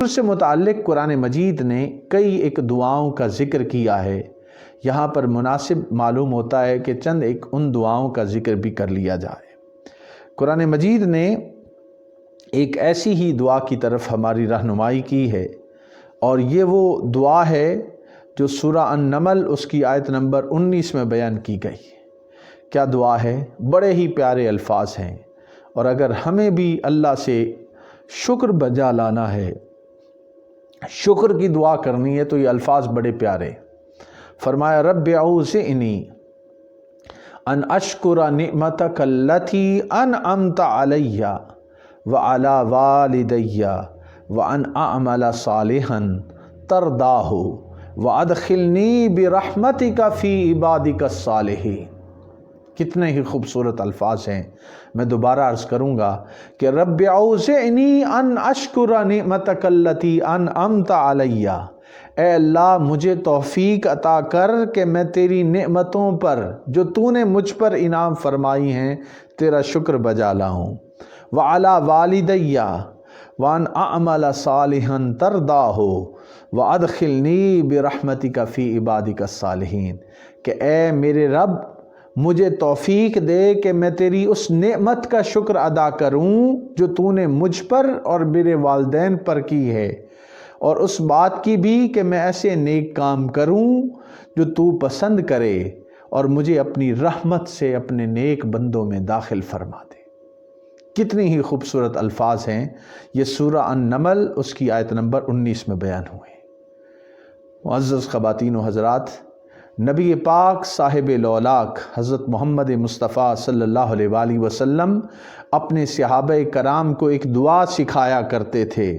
اس سے متعلق قرآن مجید نے کئی ایک دعاؤں کا ذکر کیا ہے۔ یہاں پر مناسب معلوم ہوتا ہے کہ چند ایک ان دعاؤں کا ذکر بھی کر لیا جائے۔ قرآن مجید نے ایک ایسی ہی دعا کی طرف ہماری رہنمائی کی ہے، اور یہ وہ دعا ہے جو سورہ النمل اس کی آیت نمبر 19 میں بیان کی گئی۔ کیا دعا ہے؟ بڑے ہی پیارے الفاظ ہیں، اور اگر ہمیں بھی اللہ سے شکر بجا لانا ہے، شکر کی دعا کرنی ہے، تو یہ الفاظ بڑے پیارے۔ فرمایا رب اوزعنی ان اشکر نعمتک التی انعمت علی وعلی والدی وان اعمل صالحا ترضاہ وادخلنی برحمتک فی عبادک الصالحین۔ کتنے ہی خوبصورت الفاظ ہیں۔ میں دوبارہ عرض کروں گا کہ رب اوزعنی ان اشکر نعمتک التی انعمت علی، اے اللہ مجھے توفیق عطا کر کہ میں تیری نعمتوں پر جو تو نے مجھ پر انعام فرمائی ہیں تیرا شکر بجا لاؤں۔ وعلی والدی وان اعمل صالحا ترضاہ وادخلنی برحمتک فی عبادک الصالحین، کہ اے میرے رب مجھے توفیق دے کہ میں تیری اس نعمت کا شکر ادا کروں جو تو نے مجھ پر اور میرے والدین پر کی ہے، اور اس بات کی بھی کہ میں ایسے نیک کام کروں جو تو پسند کرے، اور مجھے اپنی رحمت سے اپنے نیک بندوں میں داخل فرما دے۔ کتنی ہی خوبصورت الفاظ ہیں۔ یہ سورہ النمل اس کی آیت نمبر 19 میں بیان ہوئے۔ معزز خواتین و حضرات، نبی پاک صاحب لولاک حضرت محمد مصطفیٰ صلی اللہ علیہ وآلہ وسلم اپنے صحابہ کرام کو ایک دعا سکھایا کرتے تھے،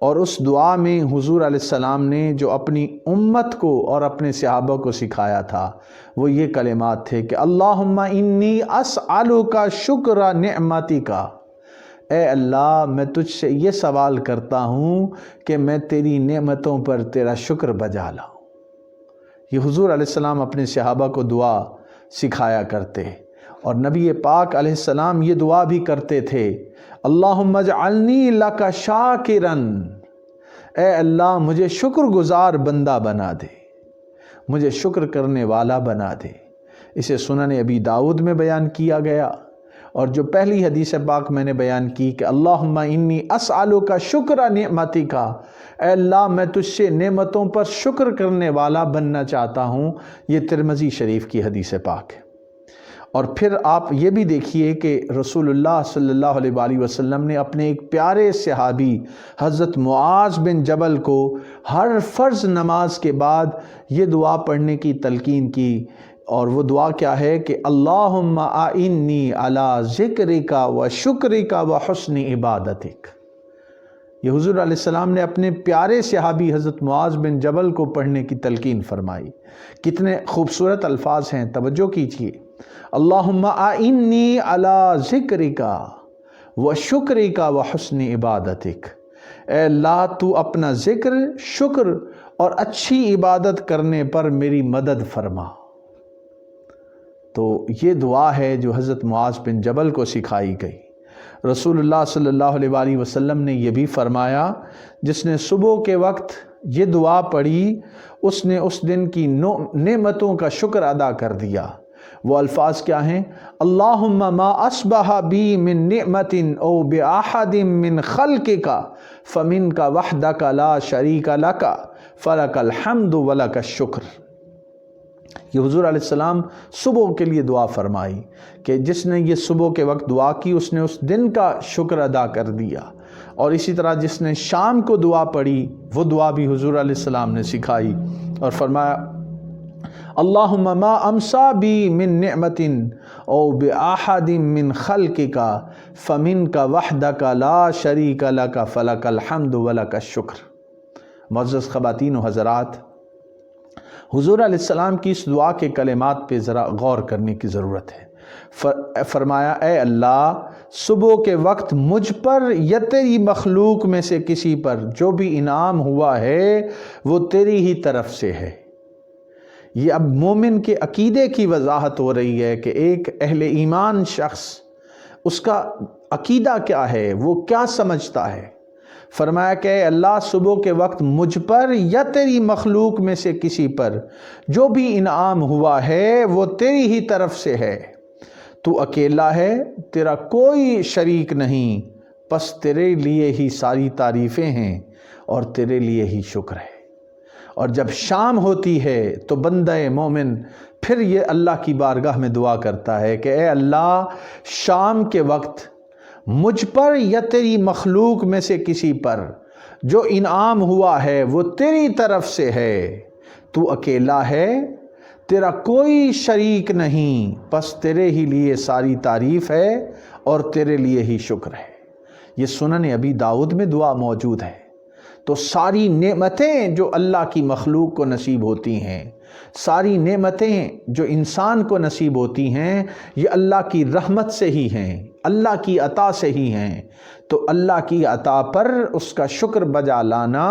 اور اس دعا میں حضور علیہ السلام نے جو اپنی امت کو اور اپنے صحابہ کو سکھایا تھا وہ یہ کلمات تھے کہ اللہم انی اسألک شکر نعمتک، اے اللہ میں تجھ سے یہ سوال کرتا ہوں کہ میں تیری نعمتوں پر تیرا شکر بجا لاؤں۔ یہ حضور علیہ السلام اپنے صحابہ کو دعا سکھایا کرتے، اور نبی پاک علیہ السلام یہ دعا بھی کرتے تھے اللہم اجعلنی لک شاکرا، اے اللہ مجھے شکر گزار بندہ بنا دے، مجھے شکر کرنے والا بنا دے۔ اسے سنن ابی داؤد میں بیان کیا گیا، اور جو پہلی حدیث پاک میں نے بیان کی کہ اللہم انی اسألک شکر نعمتک، اے اللہ میں تجھ سے نعمتوں پر شکر کرنے والا بننا چاہتا ہوں، یہ ترمذی شریف کی حدیث پاک ہے۔ اور پھر آپ یہ بھی دیکھیے کہ رسول اللہ صلی اللہ علیہ وآلہ وسلم نے اپنے ایک پیارے صحابی حضرت معاذ بن جبل کو ہر فرض نماز کے بعد یہ دعا پڑھنے کی تلقین کی، اور وہ دعا کیا ہے کہ اللہم اعنی علی ذکرک و شکرک و حسن عبادتک۔ یہ حضور علیہ السلام نے اپنے پیارے صحابی حضرت معاذ بن جبل کو پڑھنے کی تلقین فرمائی۔ کتنے خوبصورت الفاظ ہیں، توجہ کیجیے۔ اللہم اعنی علی ذکرک و شکرک و حسن عبادتک، اے اللہ تو اپنا ذکر، شکر اور اچھی عبادت کرنے پر میری مدد فرما۔ تو یہ دعا ہے جو حضرت معاذ بن جبل کو سکھائی گئی۔ رسول اللہ صلی اللہ علیہ وآلہ وسلم نے یہ بھی فرمایا جس نے صبح کے وقت یہ دعا پڑھی اس نے اس دن کی نعمتوں کا شکر ادا کر دیا۔ وہ الفاظ کیا ہیں؟ اللہم ما اصبح بی من نعمت او باحد من خلقک فمنک وحدک لا شریک لک فلک الحمد ولک الشکر۔ یہ حضور علیہ السلام صبح کے لیے دعا فرمائی کہ جس نے یہ صبح کے وقت دعا کی اس نے اس دن کا شکر ادا کر دیا، اور اسی طرح جس نے شام کو دعا پڑھی وہ دعا بھی حضور علیہ السلام نے سکھائی، اور فرمایا اللہم ما امسا بی من نعمت او باحد من خلقک فمنک وحدک لا شریک لک فلک الحمد ولک الشکر۔ معزز خواتین و حضرات، حضور علیہ السلام کی اس دعا کے کلمات پہ ذرا غور کرنے کی ضرورت ہے۔ فرمایا اے اللہ صبح کے وقت مجھ پر یا تیری مخلوق میں سے کسی پر جو بھی انعام ہوا ہے وہ تیری ہی طرف سے ہے۔ یہ اب مومن کے عقیدے کی وضاحت ہو رہی ہے کہ ایک اہل ایمان شخص اس کا عقیدہ کیا ہے، وہ کیا سمجھتا ہے۔ فرمایا کہ اے اللہ صبح کے وقت مجھ پر یا تیری مخلوق میں سے کسی پر جو بھی انعام ہوا ہے وہ تیری ہی طرف سے ہے، تو اکیلا ہے، تیرا کوئی شریک نہیں، پس تیرے لیے ہی ساری تعریفیں ہیں اور تیرے لیے ہی شکر ہے۔ اور جب شام ہوتی ہے تو بندہ مومن پھر یہ اللہ کی بارگاہ میں دعا کرتا ہے کہ اے اللہ شام کے وقت مجھ پر یا تیری مخلوق میں سے کسی پر جو انعام ہوا ہے وہ تیری طرف سے ہے، تو اکیلا ہے، تیرا کوئی شریک نہیں، پس تیرے ہی لیے ساری تعریف ہے اور تیرے لیے ہی شکر ہے۔ یہ سنن ابی داؤد میں دعا موجود ہے۔ تو ساری نعمتیں جو اللہ کی مخلوق کو نصیب ہوتی ہیں، ساری نعمتیں جو انسان کو نصیب ہوتی ہیں، یہ اللہ کی رحمت سے ہی ہیں، اللہ کی عطا سے ہی ہیں۔ تو اللہ کی عطا پر اس کا شکر بجا لانا،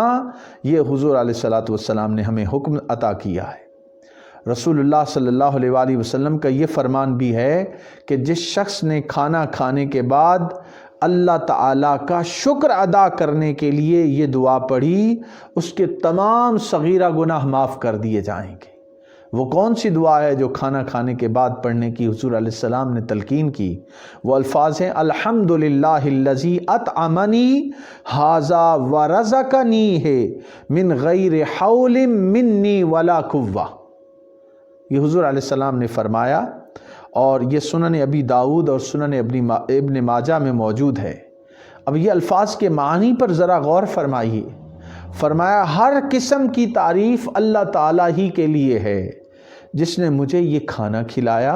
یہ حضور علیہ الصلوۃ والسلام نے ہمیں حکم عطا کیا ہے۔ رسول اللہ صلی اللہ علیہ وآلہ وسلم کا یہ فرمان بھی ہے کہ جس شخص نے کھانا کھانے کے بعد اللہ تعالیٰ کا شکر ادا کرنے کے لیے یہ دعا پڑھی، اس کے تمام صغیرہ گناہ معاف کر دیے جائیں گے۔ وہ کون سی دعا ہے جو کھانا کھانے کے بعد پڑھنے کی حضور علیہ السلام نے تلقین کی؟ وہ الفاظ ہیں الحمدللہ الذی اطعمنی ھذا ورزقنیہ من غیر حول منی ولا قوہ۔ یہ حضور علیہ السلام نے فرمایا، اور یہ سنن ابی داؤد اور سنن ابن ماجہ میں موجود ہے۔ اب یہ الفاظ کے معنی پر ذرا غور فرمائیے۔ فرمایا ہر قسم کی تعریف اللہ تعالیٰ ہی کے لیے ہے جس نے مجھے یہ کھانا کھلایا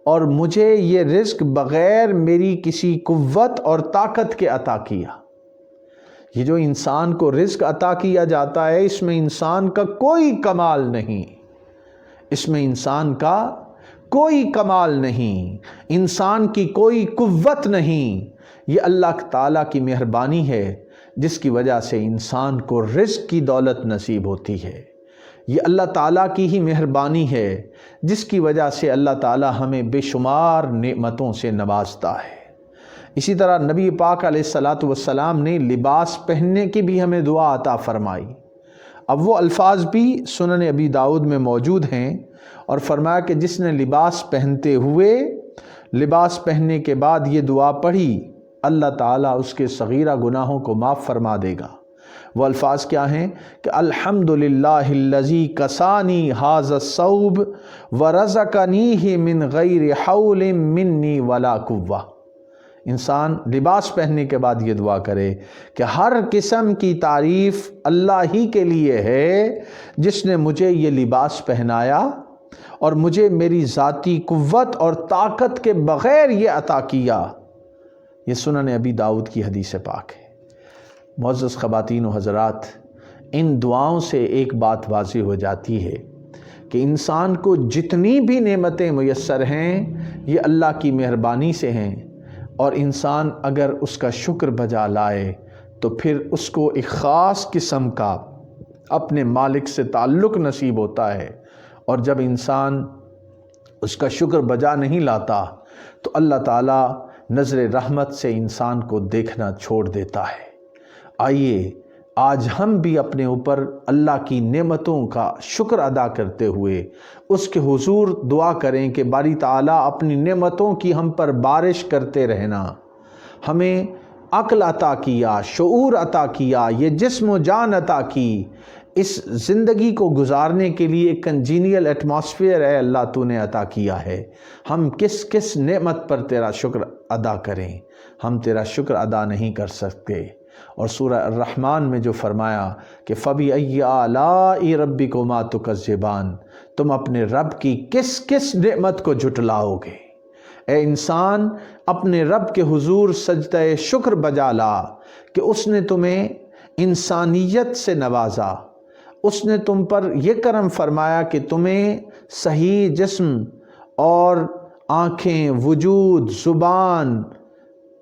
اور مجھے یہ رزق بغیر میری کسی قوت اور طاقت کے عطا کیا۔ یہ جو انسان کو رزق عطا کیا جاتا ہے، اس میں انسان کا کوئی کمال نہیں، اس میں انسان کا کوئی کمال نہیں، انسان کی کوئی قوت نہیں۔ یہ اللہ تعالیٰ کی مہربانی ہے جس کی وجہ سے انسان کو رزق کی دولت نصیب ہوتی ہے۔ یہ اللہ تعالیٰ کی ہی مہربانی ہے جس کی وجہ سے اللہ تعالیٰ ہمیں بے شمار نعمتوں سے نوازتا ہے۔ اسی طرح نبی پاک علیہ الصلوۃ والسلام نے لباس پہننے کی بھی ہمیں دعا عطا فرمائی۔ اب وہ الفاظ بھی سنن ابی داؤد میں موجود ہیں، اور فرمایا کہ جس نے لباس پہنتے ہوئے لباس پہننے کے بعد یہ دعا پڑھی، اللہ تعالیٰ اس کے صغیرہ گناہوں کو معاف فرما دے گا۔ وہ الفاظ کیا ہیں کہ الحمدللہ الذی کسانی ھذا الثوب ورزقنیہ من غیر حول منی ولا قوہ۔ انسان لباس پہننے کے بعد یہ دعا کرے کہ ہر قسم کی تعریف اللہ ہی کے لیے ہے جس نے مجھے یہ لباس پہنایا اور مجھے میری ذاتی قوت اور طاقت کے بغیر یہ عطا کیا۔ یہ سنن ابی داؤد کی حدیث پاک ہے۔ معزز خواتین و حضرات، ان دعاؤں سے ایک بات واضح ہو جاتی ہے کہ انسان کو جتنی بھی نعمتیں میسر ہیں یہ اللہ کی مہربانی سے ہیں، اور انسان اگر اس کا شکر بجا لائے تو پھر اس کو ایک خاص قسم کا اپنے مالک سے تعلق نصیب ہوتا ہے۔ اور جب انسان اس کا شکر بجا نہیں لاتا تو اللہ تعالیٰ نظر رحمت سے انسان کو دیکھنا چھوڑ دیتا ہے۔ آئیے آج ہم بھی اپنے اوپر اللہ کی نعمتوں کا شکر ادا کرتے ہوئے اس کے حضور دعا کریں کہ باری تعالیٰ اپنی نعمتوں کی ہم پر بارش کرتے رہنا، ہمیں عقل عطا کیا، شعور عطا کیا، یہ جسم و جان عطا کی، اس زندگی کو گزارنے کے لیے کنجینیل ایٹماسفیئر اے اللہ تو نے عطا کیا ہے۔ ہم کس کس نعمت پر تیرا شکر ادا کریں؟ ہم تیرا شکر ادا نہیں کر سکتے۔ اور سورہ الرحمن میں جو فرمایا کہ فَبِأَيِّ آلَاءِ رَبِّكُمَا تُكَذِّبَانِ، تم اپنے رب کی کس کس نعمت کو جھٹلاؤ گے؟ اے انسان اپنے رب کے حضور سجدہ شکر بجا لا کہ اس نے تمہیں انسانیت سے نوازا، اس نے تم پر یہ کرم فرمایا کہ تمہیں صحیح جسم اور آنکھیں، وجود، زبان،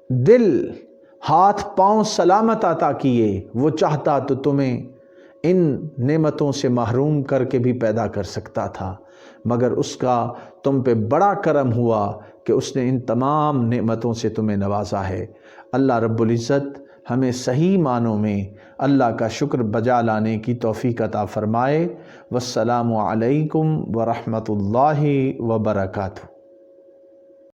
دل، ہاتھ پاؤں سلامت عطا کیے۔ وہ چاہتا تو تمہیں ان نعمتوں سے محروم کر کے بھی پیدا کر سکتا تھا، مگر اس کا تم پہ بڑا کرم ہوا کہ اس نے ان تمام نعمتوں سے تمہیں نوازا ہے۔ اللہ رب العزت ہمیں صحیح معنوں میں اللہ کا شکر بجا لانے کی توفیق عطا فرمائے۔ والسلام علیکم ورحمۃ اللہ وبرکاتہ۔